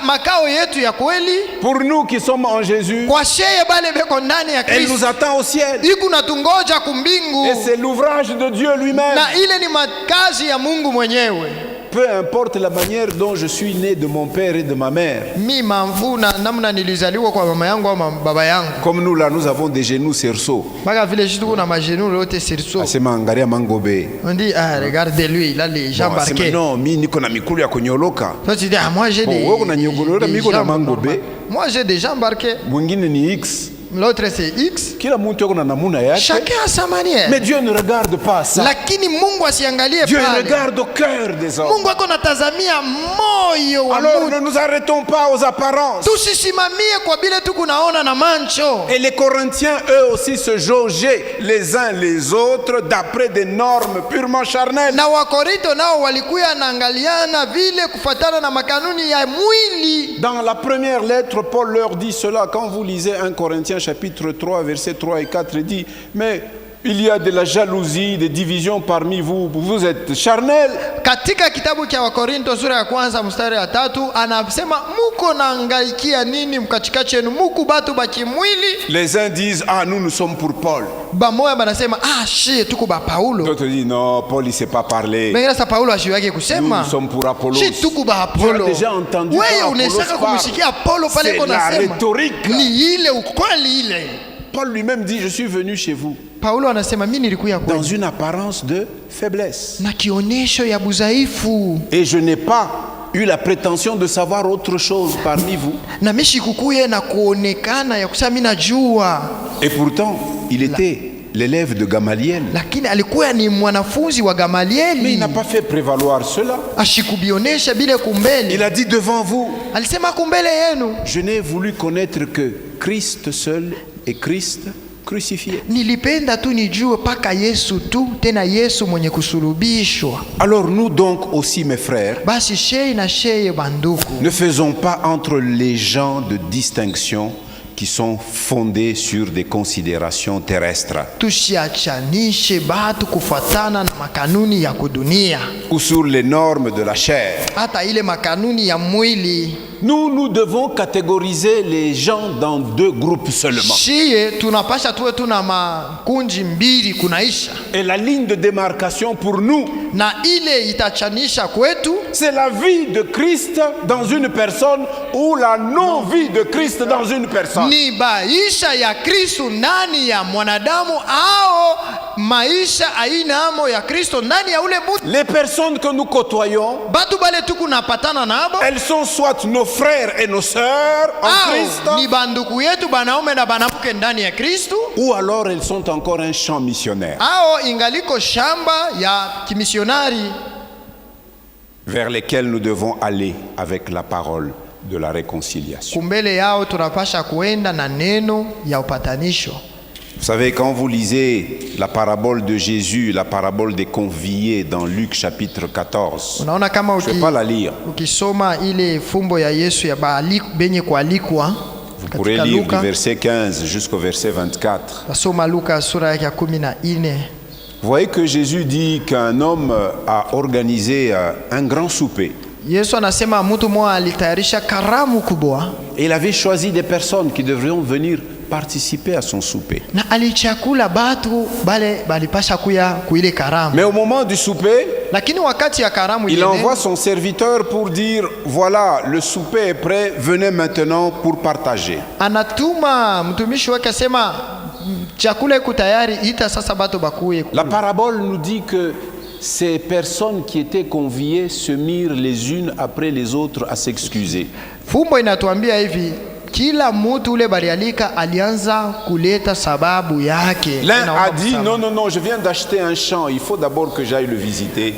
Speaker 3: Makao yetu ya kweli
Speaker 5: pour nous qui sommes en Jésus,
Speaker 3: kwa sheye bale beko ndani ya
Speaker 5: elle nous
Speaker 3: Kristo
Speaker 5: attend au ciel.
Speaker 3: iko natungoja kumbingu,
Speaker 5: Et c'est l'ouvrage de Dieu lui-même.
Speaker 3: na ile ni makazi ya Mungu mwenyewe.
Speaker 5: Peu importe la manière dont je suis né de mon père et de ma mère.
Speaker 3: Mi mamvu na namna nilizaliwa kwa mama yangu au baba yangu,
Speaker 5: Comme nous là, nous avons des genoux cerceaux.
Speaker 3: mpaka vile jitu kuna majenu yote sirso.
Speaker 5: Asema angalia mangobe.
Speaker 3: On dit ah regarde lui il a les jambes
Speaker 5: Asema
Speaker 3: marquées.
Speaker 5: non, mi niko na mikulu ya kunyoloka.
Speaker 3: Toi tu dis ah moi j'ai
Speaker 5: Bon,
Speaker 3: des
Speaker 5: wewe kuna nyogolora, mimi kuna
Speaker 3: jambes
Speaker 5: mangobe.
Speaker 3: normales. Moi j'ai des jambes marquées.
Speaker 5: Mwingine ni X.
Speaker 3: L'autre c'est X.
Speaker 5: Kila mtu yuko na namuna yake.
Speaker 3: Chacun à sa manière.
Speaker 5: Mais Dieu ne regarde pas ça.
Speaker 3: Lakini Mungu asiangalie
Speaker 5: Dieu
Speaker 3: pale.
Speaker 5: regarde au cœur des hommes.
Speaker 3: Mungu ako natazamia moyo wa
Speaker 5: Alors
Speaker 3: mtu.
Speaker 5: ne nous arrêtons pas aux apparences.
Speaker 3: Tusisimamie kwa bile tu kunaona na mancho.
Speaker 5: Et les Corinthiens, eux aussi, se jaugeaient les uns les autres d'après des normes purement charnelles.
Speaker 3: Na Wakorinto nao walikuya naangaliana vile kufatana na makanuni ya mwili.
Speaker 5: Dans la première lettre, Paul leur dit cela. Quand vous lisez 1 Corinthiens chapitre 3, versets 3 et 4, il dit, mais il y a de la jalousie, des divisions parmi vous, vous êtes charnels.
Speaker 3: Katika kitabu cha Wakorinto sura ya kwanza mstari wa 3 anasema muko naangaikia nini mkatikati yenu, muku batu bakimwili.
Speaker 5: Les uns disent, ah, nous sommes pour Paul.
Speaker 3: Bamoya banasema ah shie tuko ba Paulo.
Speaker 5: D'autres disent, non, Paul il sait pas parler.
Speaker 3: Bengine sa Paulo ashiwake
Speaker 5: Nous
Speaker 3: kusema.
Speaker 5: sommes pour Apollos.
Speaker 3: Shie tuko ba
Speaker 5: Tu as
Speaker 3: Apollo.
Speaker 5: déjà entendu
Speaker 3: Wewe
Speaker 5: quand
Speaker 3: unataka
Speaker 5: Apollos parle.
Speaker 3: kumsikia Apollo pale
Speaker 5: C'est
Speaker 3: iko
Speaker 5: la
Speaker 3: nasema.
Speaker 5: rhétorique.
Speaker 3: Ni ile ukweli ile.
Speaker 5: Paul lui-même dit, je suis venu chez vous
Speaker 3: Paulo anasema mimi nilikuya
Speaker 5: dans
Speaker 3: kwenu
Speaker 5: une apparence de faiblesse.
Speaker 3: na kionesho ya budhaifu,
Speaker 5: Et je n'ai pas eu la prétention de savoir autre chose parmi vous.
Speaker 3: na mimi sikukuye na kuonekana ya kusema mimi najua,
Speaker 5: Et pourtant, il était l'élève de Gamaliel.
Speaker 3: lakini alikuwa ni mwanafunzi wa
Speaker 5: Mais il
Speaker 3: Gamalieli.
Speaker 5: n'a pas fait prévaloir cela.
Speaker 3: Ashikubionesha bile kumbele.
Speaker 5: Il a dit devant vous,
Speaker 3: Alisema kumbele yenu
Speaker 5: je n'ai voulu connaître que Christ seul et Christ crucifié.
Speaker 3: nilipenda tu nijue paka Yesu tu, tena Yesu mwenye kusulubishwa.
Speaker 5: Alors nous donc aussi, mes frères,
Speaker 3: Basi shei na sheye banduku,
Speaker 5: ne faisons pas entre les gens de distinction qui sont fondés sur des considérations terrestres
Speaker 3: tusiachanishe batu kufatana na makanuni ya kudunia,
Speaker 5: ou sur les normes de la chair.
Speaker 3: hata ile makanuni ya mwili.
Speaker 5: Nous devons catégoriser les gens dans deux groupes seulement.
Speaker 3: Shie tunapasha tuwe tuna makunji mbili kunaisha,
Speaker 5: Et la ligne de démarcation pour nous,
Speaker 3: na ile itachanisha kwetu
Speaker 5: c'est la vie de Christ dans une personne ou la non-vie de Christ dans une personne.
Speaker 3: ni maisha ya Kristo ndani ya mwanadamu au maisha ainamo ya Kristo ndani ya ule mtu.
Speaker 5: Les personnes que nous côtoyons,
Speaker 3: Batu bale tuku napatana nabo
Speaker 5: elles sont soit nos frères et nos sœurs en
Speaker 3: au ni
Speaker 5: Christ,
Speaker 3: banduku yetu banaume na banamuke ndani ya Kristo,
Speaker 5: ou alors elles sont encore un champ missionnaire
Speaker 3: au ingaliko shamba ya kimisionari
Speaker 5: vers lesquels nous devons aller avec la parole de la réconciliation.
Speaker 3: kumbele yao tunapasha kuenda na neno ya upatanisho.
Speaker 5: Vous savez, quand vous lisez la parabole de Jésus, la parabole des conviés dans Luc chapitre 14,
Speaker 3: Unaona kama
Speaker 5: je ne vais pas la lire.
Speaker 3: ukisoma ile fumbo ya Yesu ya benye kualikwa
Speaker 5: Vous pourrez lire du verset 15 jusqu'au verset 24.
Speaker 3: Basoma Luka sura yake ya 14.
Speaker 5: Vous voyez que Jésus dit qu'un homme a organisé un grand souper.
Speaker 3: Yesu anasema mtu mmoja alitayarisha karamu kubwa
Speaker 5: Et il avait choisi des personnes qui devraient venir participer à son souper.
Speaker 3: na alichakula batu bale balipasha kuya kuile karamu.
Speaker 5: Mais au moment du souper,
Speaker 3: Lakini wakati ya karamu
Speaker 5: il
Speaker 3: ile
Speaker 5: envoie son serviteur pour dire, voilà, le souper est prêt, venez maintenant pour partager.
Speaker 3: anatuma mtumishi wake asema chakula iko tayari, ita sasa batu bakuye.
Speaker 5: La parabole nous dit que ces personnes qui étaient conviées se mirent les unes après les autres à s'excuser.
Speaker 3: Fumbo inatuambia hivi, kila mtu ule balialika alianza kuleta sababu yake.
Speaker 5: L'un a dit non, je viens d'acheter un champ, il faut d'abord que j'aille le visiter.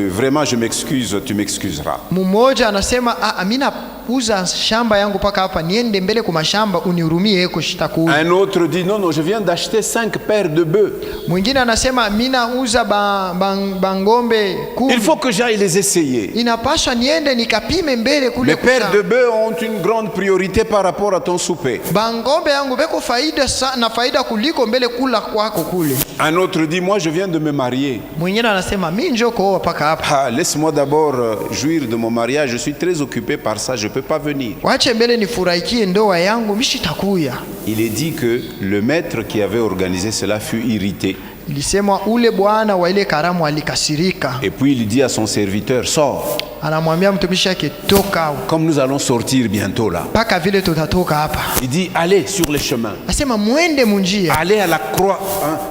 Speaker 5: Vraiment, je m'excuse, tu m'excuseras.
Speaker 3: Mmoja anasema amina uza shamba yangu paka hapa niende mbele kwa mashamba unihurumie eko shitaku.
Speaker 5: Un autre dit non, je viens d'acheter 5 paires de bœufs.
Speaker 3: Mwingine anasema mina uza bangombe 10.
Speaker 5: Il faut que j'aille les essayer.
Speaker 3: Inapaswa niende nikapime mbele kule.
Speaker 5: Les paires de bœufs ont une grande priorité par rapport à ton souper.
Speaker 3: Bangombe yangu beko faida na faida kuliko mbele kula kwako kule.
Speaker 5: Un autre dit moi je viens de me marier.
Speaker 3: Mwingine anasema mimi njoko paka hapa.
Speaker 5: Laisse-moi d'abord jouir de mon mariage, je suis très occupé par ça, je peux pas venir.
Speaker 3: Wache mbele nifurahikie ndoa yangu mishitakuya.
Speaker 5: Il est dit que le maître qui avait organisé cela fut irrité.
Speaker 3: Ilisema ule bwana wa ile karamu alikasirika.
Speaker 5: Et puis il dit à son serviteur, sors.
Speaker 3: Anamwambia mtumishi wake toka.
Speaker 5: Comme nous allons sortir bientôt là.
Speaker 3: Paka vile tutatoka hapa.
Speaker 5: Il dit allez sur les chemins.
Speaker 3: Asema muende munjia.
Speaker 5: Allez à la croix,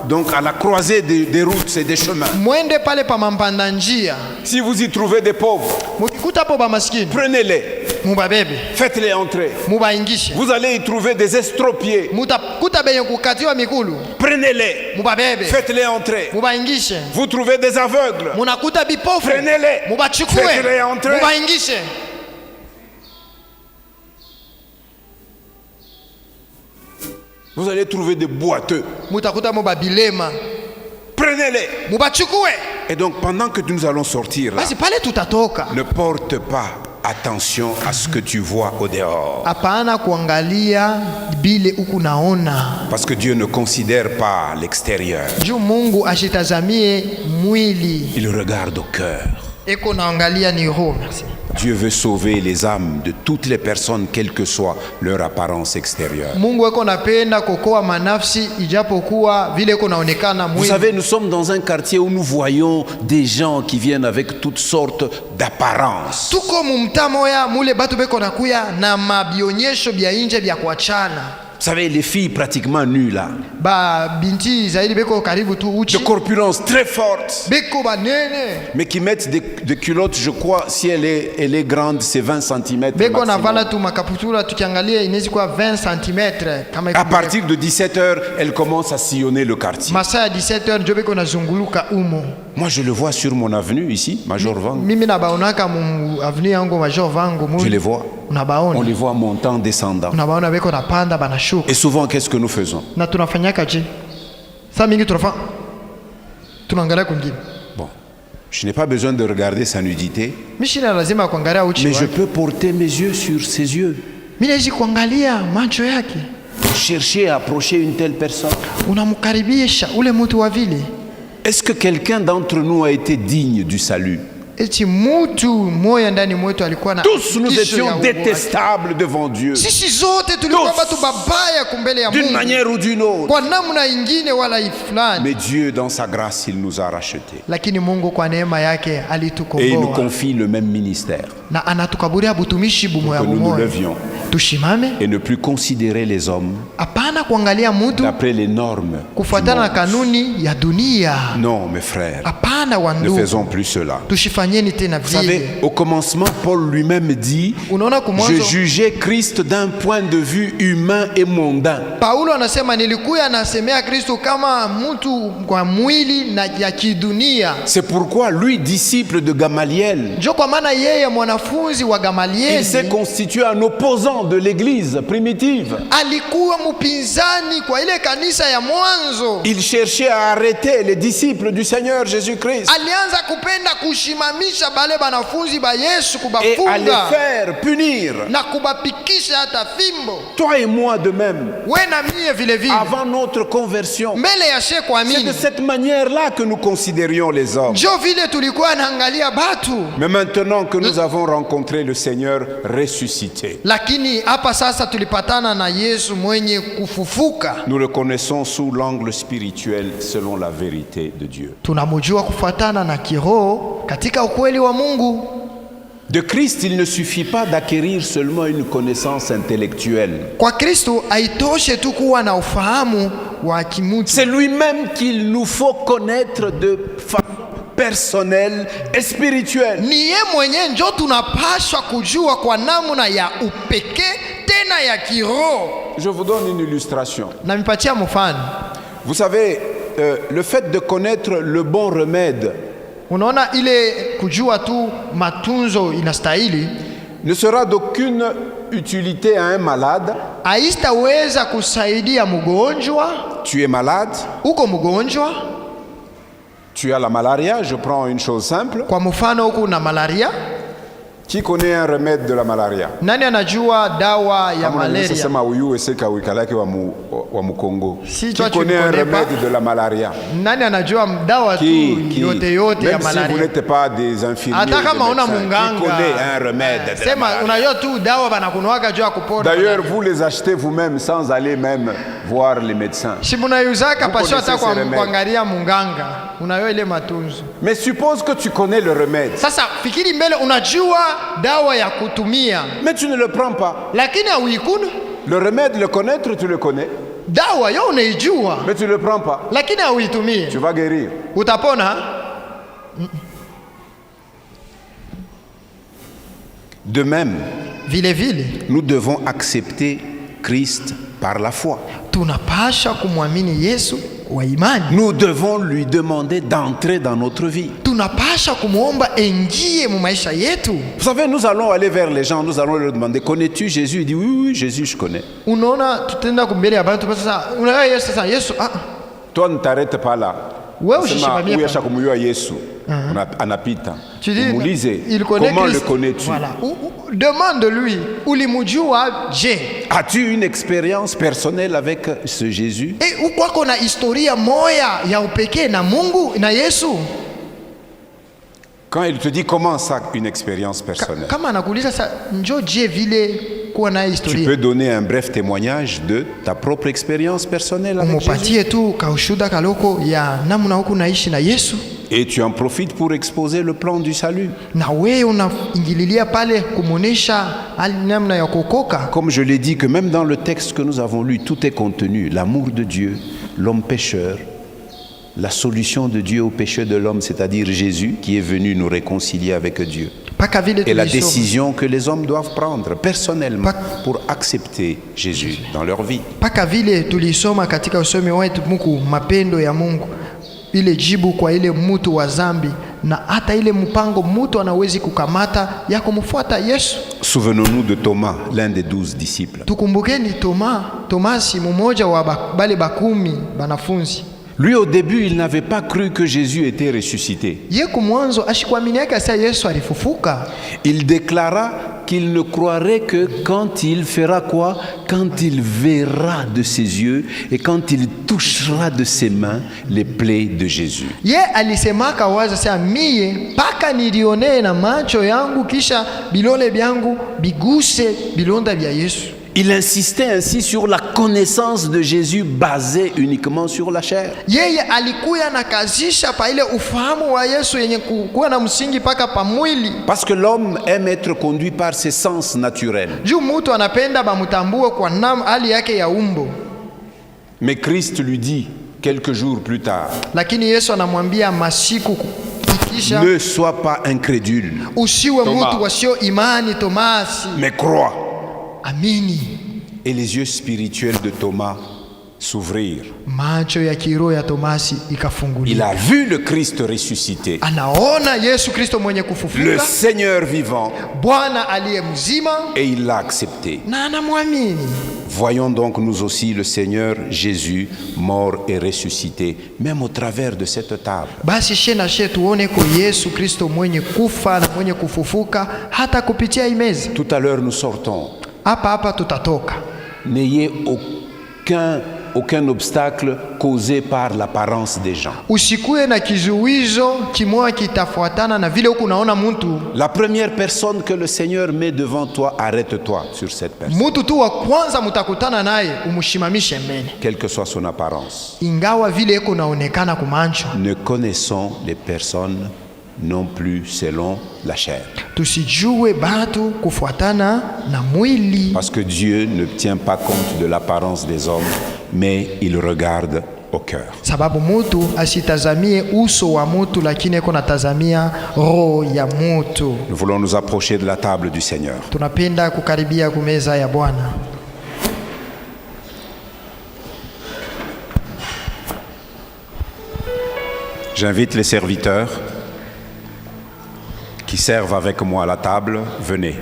Speaker 5: donc à la croisée des routes et des chemins.
Speaker 3: Muende pale pa mampanda njia.
Speaker 5: Si vous y trouvez des pauvres,
Speaker 3: mukikuta po ba maskini,
Speaker 5: prenez-les.
Speaker 3: Mubabebe.
Speaker 5: Faites-les entrer.
Speaker 3: Mubaingishe.
Speaker 5: Vous allez y trouver des estropiés.
Speaker 3: Mutakuta benye kukatiwa mikulu.
Speaker 5: Prenez-les.
Speaker 3: Mubabebe.
Speaker 5: Faites-les entrer.
Speaker 3: Mubaingishe.
Speaker 5: Vous trouvez des aveugles.
Speaker 3: Munakuta bipofu.
Speaker 5: Prenez-les.
Speaker 3: Mubachukue.
Speaker 5: Faites-les entrer.
Speaker 3: Mubaingishe.
Speaker 5: Vous allez trouver des boiteux.
Speaker 3: Mutakuta mubabilema.
Speaker 5: Prenez-les.
Speaker 3: Mubachukue.
Speaker 5: Et donc pendant que nous allons sortir là,
Speaker 3: basi pale tutatoka.
Speaker 5: Ne porte pas attention à ce que tu vois au dehors.
Speaker 3: Hapana kuangalia bile uku naona.
Speaker 5: Parce que Dieu ne considère pas l'extérieur.
Speaker 3: Juu Mungu ashitazamie mwili.
Speaker 5: Il regarde au cœur.
Speaker 3: Eko naangalia ni roho. Merci.
Speaker 5: Dieu veut sauver les âmes de toutes les personnes, quelle que soit leur apparence extérieure.
Speaker 3: Mungu eko napenda kokoa manafsi ijapokuwa vile eko naonekana mwili.
Speaker 5: Vous savez, nous sommes dans un quartier où nous voyons des gens qui viennent avec toutes sortes d'apparences.
Speaker 3: Tuko mumta moya mule batu beko nakuya na mabionyesho bya nje bya kuachana.
Speaker 5: Vous savez, les filles pratiquement nues là.
Speaker 3: Binti zaidi beko karibu tu uchi.
Speaker 5: De corpulence très forte.
Speaker 3: Beko banene.
Speaker 5: Mais qui mettent des culottes, je crois, si elle est grande, c'est 20 cm.
Speaker 3: Beko na vala tu makaputura tukiangalia inezi kwa 20 cm kama
Speaker 5: à partir de 17h, elle commence à sillonner le quartier.
Speaker 3: Masaa 17h ndio beko nazunguluka umo.
Speaker 5: Moi je le vois sur mon avenue ici, Major Vango.
Speaker 3: Mimi nabaonaka mu avenue yangu Major Vango.
Speaker 5: Je les vois.
Speaker 3: Unabaona.
Speaker 5: On les voit montant, descendant.
Speaker 3: Unabaona beko napanda banashuka.
Speaker 5: Et souvent qu'est-ce que nous faisons?
Speaker 3: Na tunafanyaka je? Sa mingi tunafa. Tunaangalia kwingine.
Speaker 5: Bon. Je n'ai pas besoin de regarder sa nudité.
Speaker 3: Mais
Speaker 5: je peux porter mes yeux sur ses yeux. Chercher à approcher une telle personne. Est-ce que quelqu'un d'entre nous a été digne du salut?
Speaker 3: Tous
Speaker 5: nous étions détestables devant Dieu. D'une manière ou d'une autre. Mais Dieu, dans sa grâce, il nous a rachetés. Et il nous confie le même ministère. Que nous nous levions et ne plus considérer les hommes d'après les normes du monde. Non, mes frères, ne faisons plus cela. Vous savez, au commencement, Paul lui-même dit: je jugeais Christ d'un point de vue humain et mondain. C'est pourquoi lui, disciple de Gamaliel, il s'est constitué un opposant de l'église primitive. Il cherchait à arrêter les disciples du Seigneur Jésus-Christ et à les faire punir. Toi et moi de même, avant notre conversion, c'est de cette manière-là que nous considérions les hommes. Mais maintenant que nous avons rencontré le Seigneur ressuscité, nous le connaissons sous l'angle spirituel selon la vérité de Dieu. De Christ, il ne suffit pas d'acquérir seulement une connaissance intellectuelle. C'est lui-même qu'il nous faut connaître de façon
Speaker 4: personnelle et spirituelle.
Speaker 3: Ni yeye mwenyewe ndio tunapaswa kujua kwa namna ya upekee tena ya kiroho.
Speaker 4: Je vous donne une illustration.
Speaker 3: Na mipatia mfano.
Speaker 4: Vous savez, le fait de connaître le bon remède,
Speaker 3: unaona ile kujua tu matunzo inastahili,
Speaker 4: ne sera d'aucune utilité à un malade.
Speaker 3: Haistaweza kusaidia mgonjwa.
Speaker 4: Tu es malade.
Speaker 3: Uko mgonjwa.
Speaker 4: Tu as la malaria, je prends une chose simple.
Speaker 3: Kwa mfano uko na malaria.
Speaker 4: Qui connaît un remède de la malaria?
Speaker 3: Nani anajua dawa ya malaria?
Speaker 4: Sema uyu eseka wikalake wa Mukongo.
Speaker 3: Si
Speaker 4: qui connaît un remède de la malaria?
Speaker 3: Nani anajua dawa tu yote ya malaria?
Speaker 4: Si vous n'êtes pas des infirmiers,
Speaker 3: hata kama una munganga,
Speaker 4: qui connaît un remède de la malaria?
Speaker 3: Unajua tu dawa banakunuaga juu ya kupona.
Speaker 4: D'ailleurs, vous les achetez vous-même sans aller même voir les médecins.
Speaker 3: Si munayuzaka pasha hata kwa kuangalia munganga, unayo ile matunzo.
Speaker 4: Mais suppose que tu connais le remède.
Speaker 3: Sasa fikiri mbele, unajua dawa ya kutumia.
Speaker 4: Mais tu ne le prends pas.
Speaker 3: Lakini hauikuna.
Speaker 4: Le remède, le connaître, tu le connais.
Speaker 3: Dawa yo unaijua.
Speaker 4: Mais tu ne le prends pas.
Speaker 3: Lakini hauitumii.
Speaker 4: Tu vas guérir.
Speaker 3: Utapona?
Speaker 4: De même,
Speaker 3: vile,
Speaker 4: nous devons accepter Christ par la foi.
Speaker 3: Tunapasha kumwamini Yesu kwa imani.
Speaker 4: Nous devons lui demander d'entrer dans notre vie.
Speaker 3: Tunapasha kumuomba ingie mu maisha yetu.
Speaker 4: Vous savez, nous allons aller vers les gens, nous allons leur demander, connais-tu Jésus? Il dit oui, Jésus, je connais.
Speaker 3: Unaona tutenda kumbele ya bantu sasa, unaona Yesu sasa, Yesu
Speaker 4: Toi ne t'arrêtes pas là.
Speaker 3: Wewe usishimamie
Speaker 4: pa. Uyasha kumjua Yesu. Anapita.
Speaker 3: Muulize,
Speaker 4: comment le connais-tu?
Speaker 3: Voilà. Demande-lui, ulimjua je?
Speaker 4: As-tu une expérience personnelle avec ce Jésus?
Speaker 3: Uko na historia moya ya upekee na Mungu na Yesu?
Speaker 4: Quand il te dit comment ça une expérience personnelle?
Speaker 3: Kama anakuuliza sasa njoo je vile kuwa na historia.
Speaker 4: Tu peux donner un bref témoignage de ta propre expérience personnelle avec Jésus.
Speaker 3: Umpatie tu kaushuda kaloko ya namna huku naishi na Yesu.
Speaker 4: Et tu en profites pour exposer le plan du salut.
Speaker 3: Na wewe unaingililia pale kumuonesha namna ya kuokoka.
Speaker 4: Comme je l'ai dit que même dans le texte que nous avons lu, tout est contenu. L'amour de Dieu, l'homme pécheur, la solution de Dieu au péché de l'homme, c'est-à-dire Jésus qui est venu nous réconcilier avec Dieu. Et la décision que les hommes doivent prendre personnellement pour accepter Jésus dans leur vie.
Speaker 3: Paka vile tulisoma katika usomi wetu muku mapendo ya Mungu. Ile jibu kwa ile mtu wa zambi na hata ile mpango mtu anawezi kukamata ya kumfuata Yesu.
Speaker 4: Souvenons-nous de Thomas, l'un des 12 disciples.
Speaker 3: Tukumbukeni Tomasi mmoja wa bale bakumi banafunzi.
Speaker 4: Lui, au début, il n'avait pas cru que Jésus était ressuscité. Il déclara qu'il ne croirait que quand il fera quoi? Quand il verra de ses yeux et quand il touchera de ses mains les plaies de Jésus. Il insistait ainsi sur la connaissance de Jésus basée uniquement sur la chair. Parce que l'homme aime être conduit par ses sens naturels. Mais Christ lui dit quelques jours plus tard, ne sois pas incrédule, Thomas, mais crois.
Speaker 3: Amini.
Speaker 4: Et les yeux spirituels de Thomas s'ouvrirent. Il a vu le Christ ressuscité, le Seigneur vivant, et il l'a accepté. Voyons donc nous aussi le Seigneur Jésus mort et ressuscité, même au travers de cette table. Tout à l'heure nous sortons. N'ayez aucun obstacle causé par l'apparence des gens. La première personne que le Seigneur met devant toi, arrête-toi sur cette personne. Quelle que soit son apparence. Ne connaissons les personnes non plus selon la chair. Parce que Dieu ne tient pas compte de l'apparence des hommes, mais il regarde au cœur.
Speaker 3: Sababu mutu asitazamie uso wa mutu lakini eko natazamia roho ya mutu.
Speaker 4: Nous voulons nous approcher de la table du Seigneur.
Speaker 3: Tunapenda kukaribia kumeza ya Bwana.
Speaker 4: J'invite les serviteurs qui servent avec moi à la table, venez.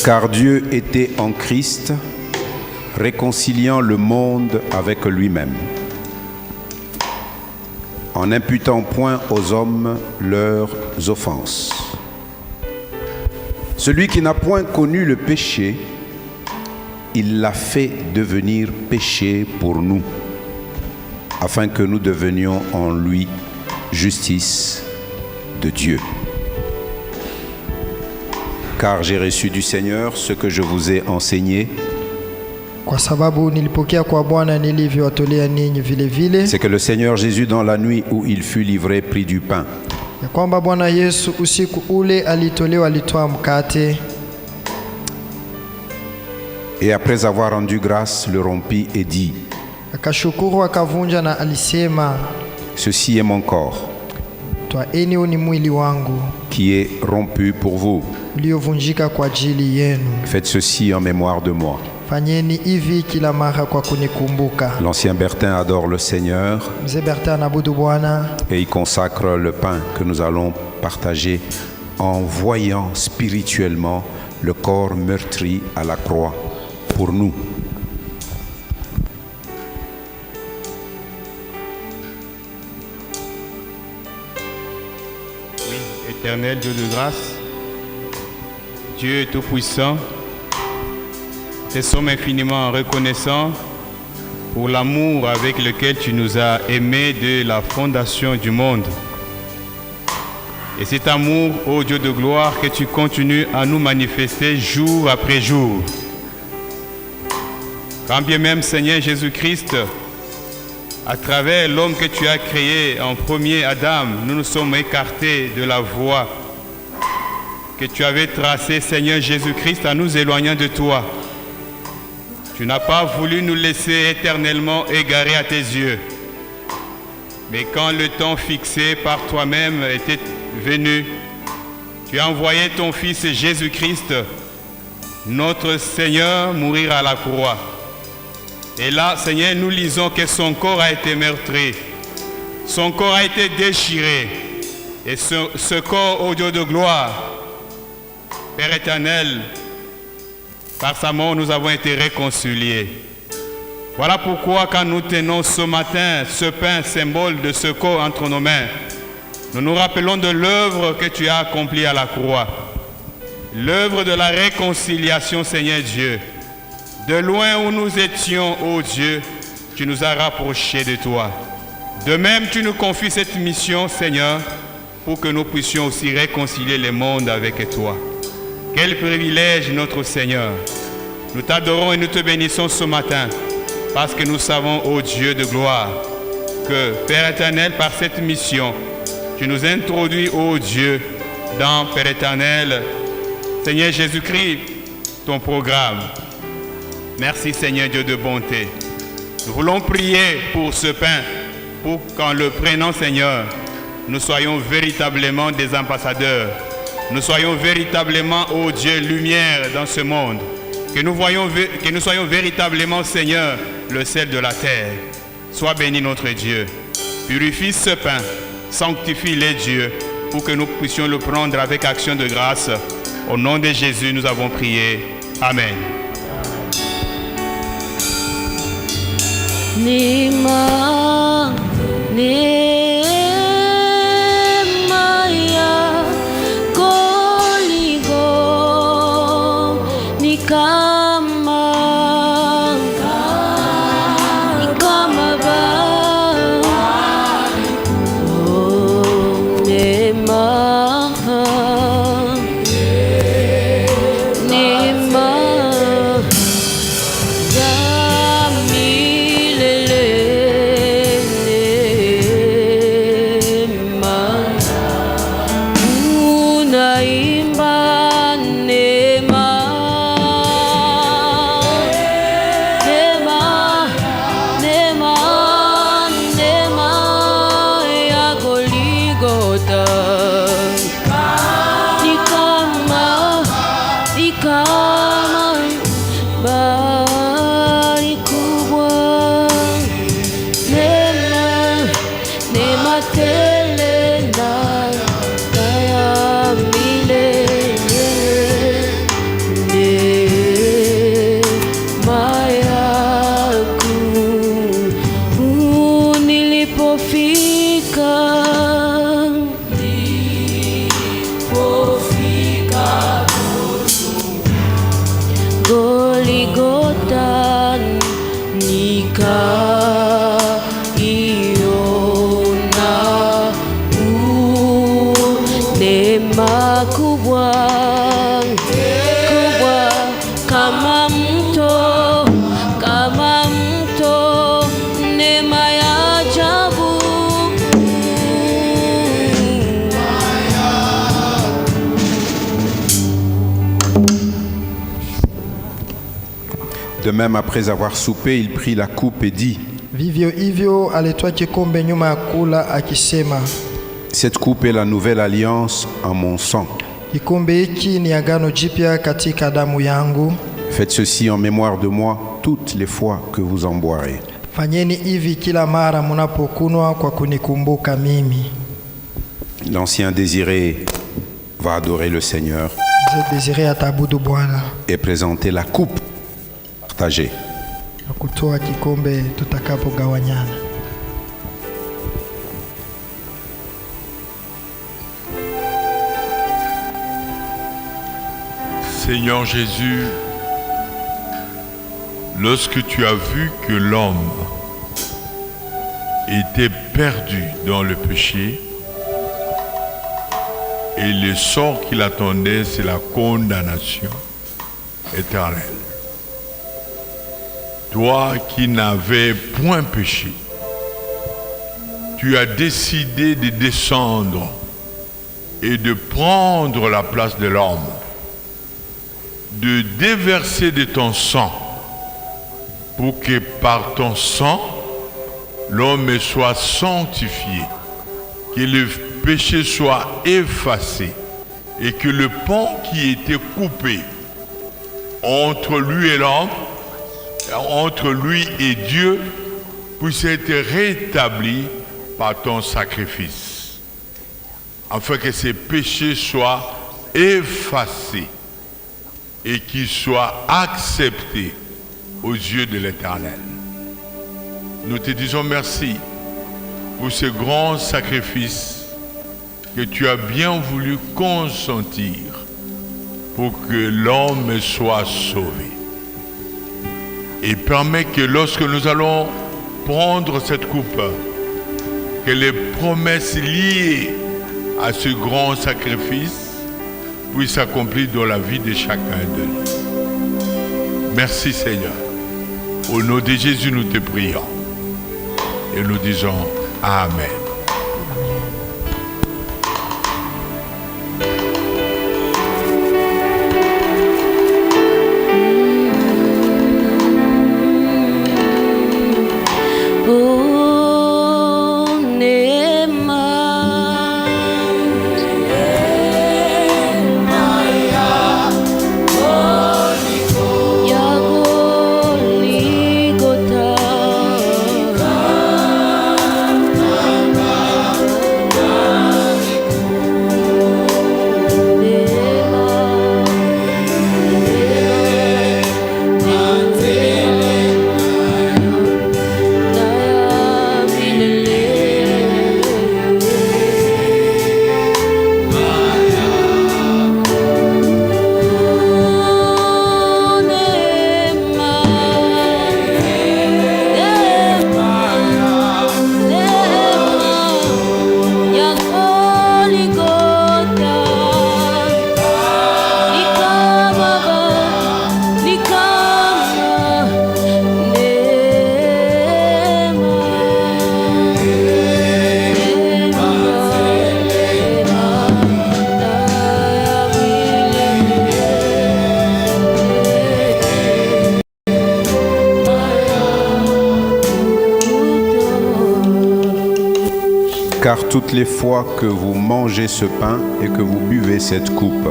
Speaker 4: Car Dieu était en Christ, réconciliant le monde avec lui-même, en n'imputant point aux hommes leurs offenses. Celui qui n'a point connu le péché, il l'a fait devenir péché pour nous, afin que nous devenions en lui justice de Dieu. Car j'ai reçu du Seigneur ce que je vous ai enseigné. C'est que le Seigneur Jésus, dans la nuit où il fut livré, prit du pain. Et après avoir rendu grâce, le rompit et dit: Ceci est mon corps, qui est rompu pour vous. Faites ceci en mémoire de moi. L'ancien Bertin adore le Seigneur et il consacre le pain que nous allons partager en voyant spirituellement le corps meurtri à la croix pour nous.
Speaker 6: éternel, Dieu de grâce, Dieu tout-puissant, te sommes infiniment reconnaissants pour l'amour avec lequel tu nous as aimés de la fondation du monde. Et cet amour, ô Dieu de gloire, que tu continues à nous manifester jour après jour. Quand bien même, Seigneur Jésus-Christ, à travers l'homme que tu as créé en premier, Adam, nous nous sommes écartés de la voie que tu avais tracée, Seigneur Jésus-Christ, en nous éloignant de toi. Tu n'as pas voulu nous laisser éternellement égarés à tes yeux. Mais quand le temps fixé par toi-même était venu, tu as envoyé ton Fils Jésus-Christ, notre Seigneur, mourir à la croix. Et là, Seigneur, nous lisons que son corps a été meurtri, son corps a été déchiré. Et ce corps, ô Dieu de gloire, Père éternel, par sa mort, nous avons été réconciliés. Voilà pourquoi quand nous tenons ce matin ce pain, symbole de ce corps entre nos mains, nous nous rappelons de l'œuvre que tu as accomplie à la croix. L'œuvre de la réconciliation, Seigneur Dieu. De loin où nous étions, ô Dieu, tu nous as rapprochés de toi. De même, tu nous confies cette mission, Seigneur, pour que nous puissions aussi réconcilier le monde avec toi. Quel privilège, notre Seigneur. Nous t'adorons et nous te bénissons ce matin, parce que nous savons, ô Dieu de gloire, que, Père éternel, par cette mission, tu nous introduis, ô Dieu, dans, Père éternel, Seigneur Jésus-Christ, ton programme. Merci Seigneur Dieu de bonté. Nous voulons prier pour ce pain, pour qu'en le prenant Seigneur, nous soyons véritablement des ambassadeurs. Nous soyons véritablement, ô Dieu, lumière dans ce monde. Que nous soyons véritablement, Seigneur, le sel de la terre. Sois béni notre Dieu. Purifie ce pain, sanctifie-les Dieu, pour que nous puissions le prendre avec action de grâce. Au nom de Jésus, nous avons prié. Amen.
Speaker 1: Neema, neema ya Goligo ni kama
Speaker 4: De même, après avoir soupé, il prit la coupe et dit:
Speaker 3: Vivyo hivyo alitwaa kikombe nyuma ya kula akisema,
Speaker 4: cette coupe est la nouvelle alliance en mon sang.
Speaker 3: Kikombe hiki ni agano jipya katika damu yangu.
Speaker 4: Faites ceci en mémoire de moi toutes les fois que vous en boirez.
Speaker 3: Fanyeni hivi kila mara mnapokunywa kwa kunikumbuka mimi.
Speaker 4: L'ancien désiré va adorer le Seigneur
Speaker 3: Désiré atabudu Bwana
Speaker 4: et présenter la coupe partagée.
Speaker 3: Kutoa kikombe tutakapogawanyana.
Speaker 7: Seigneur Jésus, lorsque tu as vu que l'homme était perdu dans le péché et le sort qui l'attendait, c'est la condamnation éternelle. Toi qui n'avais point péché, tu as décidé de descendre et de prendre la place de l'homme, de déverser de ton sang pour que par ton sang, l'homme soit sanctifié, que le péché soit effacé et que le pont qui était coupé entre lui et l'homme, entre lui et Dieu, puisse être rétabli par ton sacrifice, afin que ces péchés soient effacés et qu'ils soient acceptés aux yeux de l'Éternel. Nous te disons merci pour ce grand sacrifice que tu as bien voulu consentir pour que l'homme soit sauvé. Et permets que lorsque nous allons prendre cette coupe, que les promesses liées à ce grand sacrifice puissent s'accomplir dans la vie de chacun de nous. Merci Seigneur. Au nom de Jésus, nous te prions. Et nous disons Amen.
Speaker 4: Car toutes les fois que vous mangez ce pain et que vous buvez cette coupe,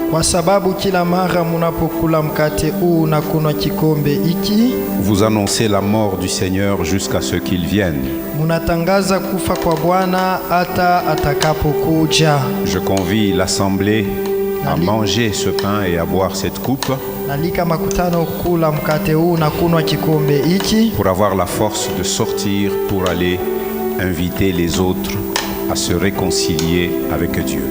Speaker 3: kwa sababu kila mara munapokula mkate huu na kunywa kikombe hiki,
Speaker 4: vous annoncez la mort du Seigneur jusqu'à ce qu'il vienne.
Speaker 3: Munatangaza kufa kwa Bwana hata atakapokuja.
Speaker 4: Je convie l'assemblée à manger ce pain et à boire cette coupe
Speaker 3: nalika makutano kula mkate huu na kunywa kikombe hiki
Speaker 4: pour avoir la force de sortir pour aller inviter les autres à se réconcilier avec Dieu.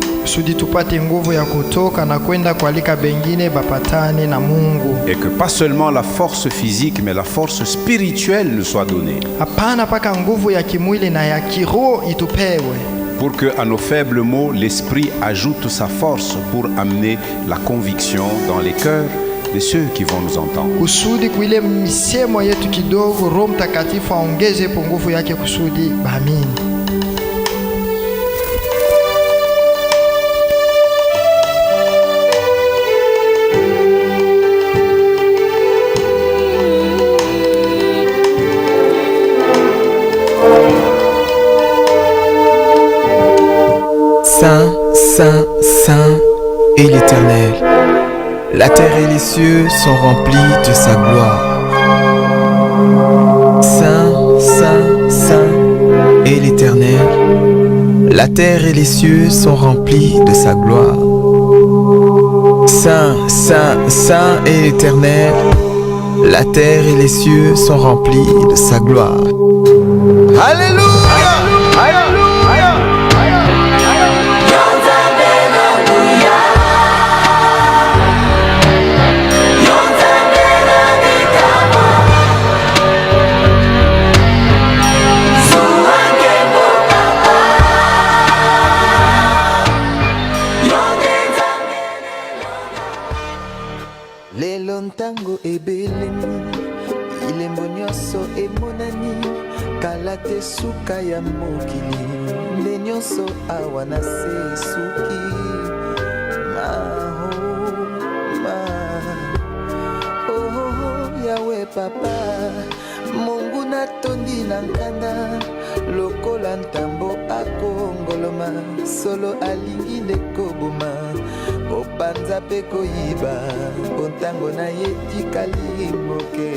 Speaker 4: Et que pas seulement la force physique mais la force spirituelle nous soit donnée. Pour que à nos faibles mots, l'Esprit ajoute sa force pour amener la conviction dans les cœurs de ceux qui vont nous entendre.
Speaker 3: Kusudi kuile misemo yetu kidogo, Roho Mtakatifu aongeze nguvu yake kusudi baamini.
Speaker 8: Saint, Saint, Saint est l'Éternel. La terre et les cieux sont remplis de sa gloire. Saint, Saint, Saint est l'Éternel. La terre et les cieux sont remplis de sa gloire. Saint, Saint, Saint est l'Éternel. La terre et les cieux sont remplis de sa gloire. Alléluia! suka ya mokili nde nyonso awa na se suki oh yawe papa Mungu natondi na nkanda lokola ntambo akongoloma solo alingi nde koboma opanza pe koyiba mpo ntango na ye tikali moke